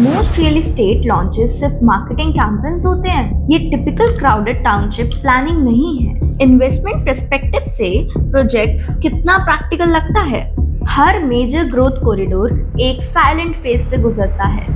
Most real estate launches सिर्फ marketing campaigns होते हैं। ये टिपिकल क्राउडेड टाउनशिप प्लानिंग नहीं है। इन्वेस्टमेंट पर्सपेक्टिव से प्रोजेक्ट कितना प्रैक्टिकल लगता है? हर मेजर ग्रोथ कॉरिडोर एक साइलेंट फेज से गुजरता है।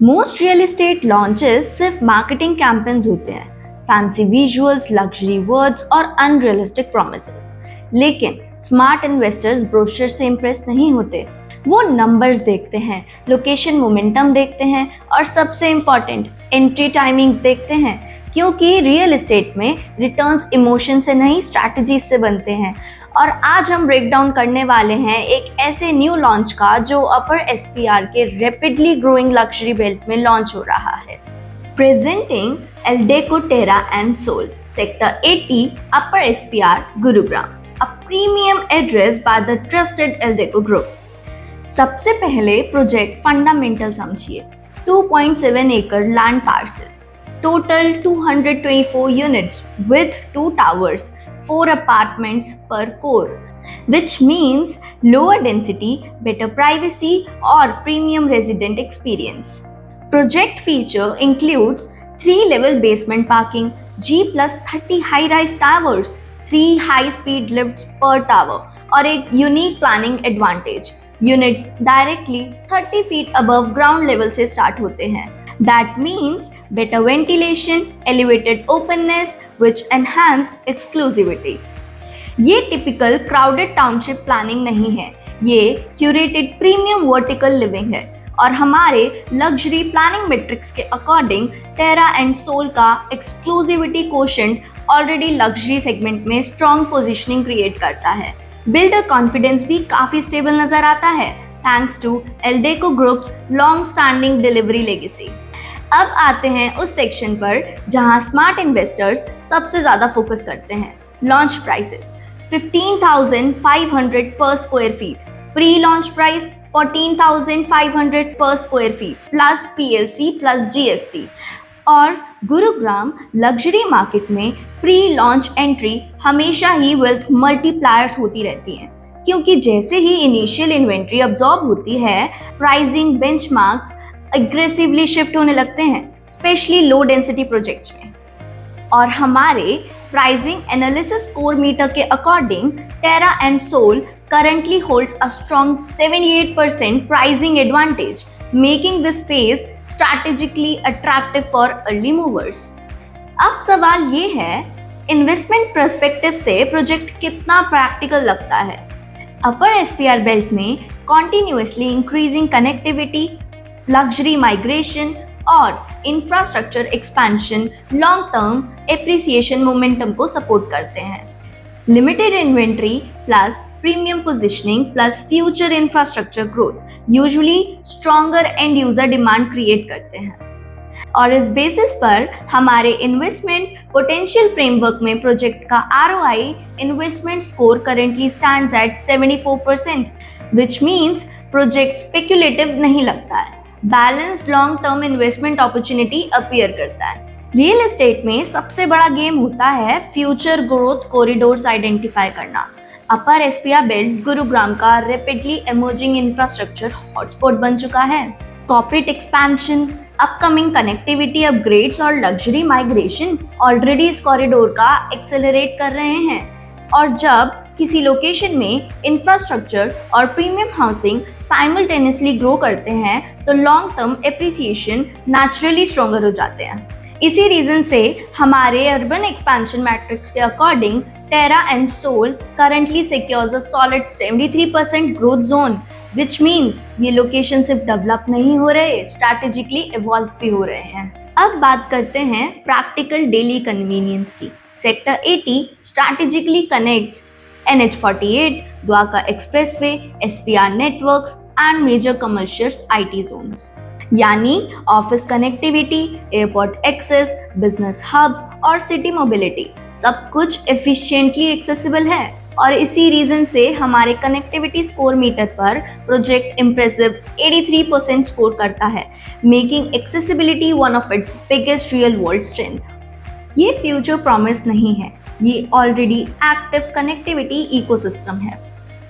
मोस्ट रियल एस्टेट लॉन्चेस सिर्फ मार्केटिंग कैंपेन्स होते हैं, फैंसी विजुअल्स, लग्जरी वर्ड्स और अनरियलिस्टिक प्रॉमिसेस। लेकिन स्मार्ट इन्वेस्टर्स ब्रोशर से इंप्रेस नहीं होते। वो नंबर्स देखते हैं, लोकेशन मोमेंटम देखते हैं और सबसे इम्पॉर्टेंट एंट्री टाइमिंग्स देखते हैं, क्योंकि रियल एस्टेट में रिटर्न्स इमोशन से नहीं स्ट्रैटेजीज से बनते हैं। और आज हम ब्रेक डाउन करने वाले हैं एक ऐसे न्यू लॉन्च का जो अपर एसपीआर के रैपिडली ग्रोइंग लग्जरी बेल्ट में लॉन्च हो रहा है। Presenting Eldeco Terra and Soul, sector 80, upper SPR, Gurugram, a premium address by the trusted Eldeco group. सबसे पहले प्रोजेक्ट फंडामेंटल समझिए। 2.7 एकड़ land parcel, total 224 units with 2 towers, 4 apartments per core, which means lower density, better privacy or premium resident experience. Project feature includes 3-level basement parking, G+30 high-rise towers, 3 high-speed lifts per tower और एक unique planning advantage. Units directly 30 feet above ground level से start होते हैं. That means better ventilation, elevated openness, which enhanced exclusivity. ये typical crowded township planning नहीं है, ये curated premium vertical living है। और हमारे लग्जरी प्लानिंग मैट्रिक्स के अकॉर्डिंग टेरा एंड सोल का exclusivity quotient already luxury segment में स्ट्रॉन्ग पोजीशनिंग क्रिएट करता है। बिल्डर कॉन्फिडेंस भी काफी स्टेबल नजर आता है, thanks to Eldeco group's long standing delivery legacy. अब आते हैं उस सेक्शन पर जहां स्मार्ट इन्वेस्टर्स सबसे ज्यादा फोकस करते हैं। लॉन्च प्राइसेस 15,500 पर square feet, pre launch price 14,500 पर square feet plus PLC plus GST. और गुरुग्राम लग्जरी मार्केट में प्री लॉन्च एंट्री हमेशा ही वेल्थ मल्टीप्लायर्स होती रहती हैं, क्योंकि जैसे ही इनिशियल इन्वेंट्री अब्सॉर्ब होती है, प्राइसिंग बेंचमार्क्स एग्रेसिवली शिफ्ट होने लगते हैं, स्पेशली लो डेंसिटी प्रोजेक्ट्स में। और हमारे प्राइसिंग एनालिसिस स्कोर मीटर के according Terra and Soul currently holds a strong 78% pricing advantage, making this phase strategically attractive for early movers. अब सवाल ये है, इन्वेस्टमेंट पर्सपेक्टिव से प्रोजेक्ट कितना प्रैक्टिकल लगता है? अपर एसपीआर बेल्ट में continuously increasing connectivity, luxury migration और infrastructure expansion long term appreciation momentum को सपोर्ट करते हैं। Limited inventory plus premium positioning plus future infrastructure growth usually stronger end user demand create करते हैं। और इस बेसिस पर हमारे इन्वेस्टमेंट पोटेंशियल फ्रेमवर्क में प्रोजेक्ट का ROI investment score currently stands eight 74%, which means project speculative नहीं लगता है, balanced long term investment opportunity appear करता है। रियल एस्टेट में सबसे बड़ा गेम होता है फ्यूचर ग्रोथ कॉरिडोर्स आइडेंटिफाई करना। अपर एसपीआर बेल्ट गुरुग्राम का रैपिडली इमर्जिंग इंफ्रास्ट्रक्चर हॉटस्पॉट बन चुका है। Corporate expansion, upcoming connectivity upgrades और लग्जरी माइग्रेशन ऑलरेडी इस कॉरिडोर का एक्सेलरेट कर रहे हैं। और जब किसी लोकेशन में इंफ्रास्ट्रक्चर और प्रीमियम हाउसिंग साइमल्टेनियसली ग्रो करते हैं तो long term appreciation naturally stronger हो जाते हैं। इसी रीजन से हमारे अर्बन एक्सपेंशन मैट्रिक्स के according Terra and Soul currently secures a solid 73% growth zone, which means ये लोकेशन सिर्फ डेवलप नहीं हो रहे, स्ट्रैटेजिकली इवॉल्व भी हो रहे हैं। अब बात करते हैं प्रैक्टिकल डेली कन्वीनियंस की। Sector 80 strategically connects NH48, Dwarka expressway, SPR networks and major commercial IT zones, यानी office connectivity, airport access, business hubs और सिटी मोबिलिटी सब कुछ एफिशिएंटली एक्सेसिबल है। और इसी रीजन से हमारे कनेक्टिविटी स्कोर मीटर पर प्रोजेक्ट इम्प्रेसिव 83% स्कोर करता है, making accessibility one of its biggest real world strength. ये फ्यूचर प्रॉमिस नहीं है, ये ऑलरेडी एक्टिव कनेक्टिविटी इकोसिस्टम है।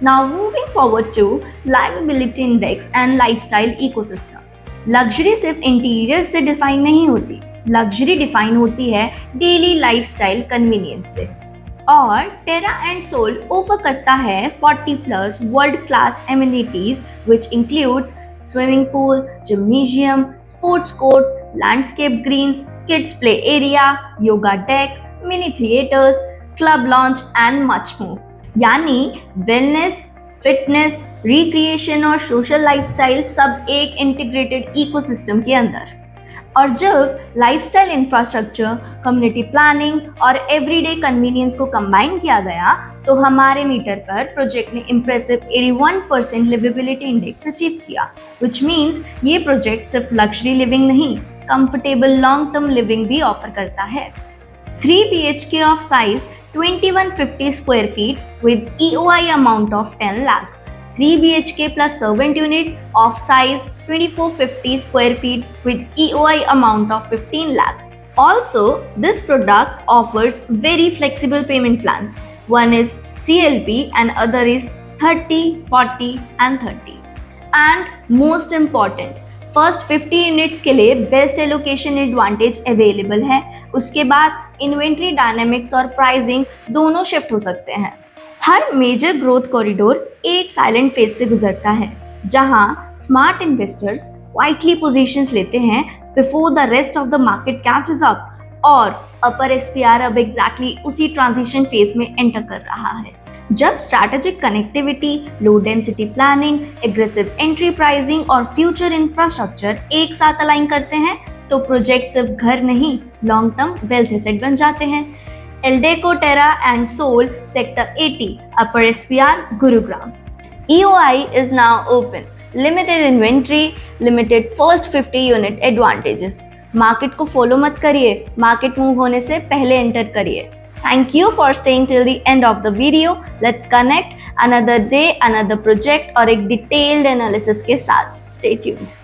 Now moving forward to livability index and lifestyle ecosystem. Luxury सिर्फ interior से डिफाइन नहीं होती, लग्जरी डिफाइन होती है डेली लाइफस्टाइल कन्वीनियंस से। और टेरा एंड सोल ऑफर करता है 40+ world class amenities which includes swimming pool, gymnasium, sports court, landscape greens, kids play area, yoga deck, mini theatres, club lounge and much more. यानी wellness, fitness, recreation और social lifestyle सब एक integrated ecosystem के अंदर। और जब lifestyle infrastructure, community planning और everyday convenience को कंबाइन किया गया तो हमारे मीटर पर प्रोजेक्ट ने इम्प्रेसिव 81% लिवेबिलिटी इंडेक्स अचीव किया, विच मीन्स ये प्रोजेक्ट सिर्फ लग्जरी लिविंग नहीं, कंफर्टेबल लॉन्ग टर्म लिविंग भी ऑफर करता है। 3 BHK of size 2150 square feet with EOI amount of 10 lakh. 3 BHK plus servant unit of size 2450 square feet with EOI amount of 15 lakhs. Also, this product offers very flexible payment plans. One is CLP and other is 30, 40 and 30. And most important, first 50 units के लिए best allocation advantage available है। उसके बाद inventory dynamics और pricing दोनों shift हो सकते हैं। हर मेजर ग्रोथ कॉरिडोर एक साइलेंट फेज से गुजरता है, जहां स्मार्ट इन्वेस्टर्स क्वाइटली पोजीशंस लेते हैं before the rest of the market catches up, और अपर एसपीआर अब एग्जैक्टली उसी ट्रांजिशन फेज में एंटर कर रहा है। जब strategic connectivity, low density planning, aggressive entry pricing और फ्यूचर इंफ्रास्ट्रक्चर एक साथ अलाइन करते हैं तो प्रोजेक्ट सिर्फ घर नहीं, लॉन्ग टर्म वेल्थ एसेट बन जाते हैं। Eldeco, Terra and Soul, sector 80, upper SPR, Gurugram. EOI is now open. Limited inventory, limited first 50 unit advantages. Market को फॉलो मत करिए, मार्केट मूव होने से पहले एंटर करिए। Thank you for staying till the end of the video. Let's connect another day, another project और एक detailed analysis के साथ. Stay tuned.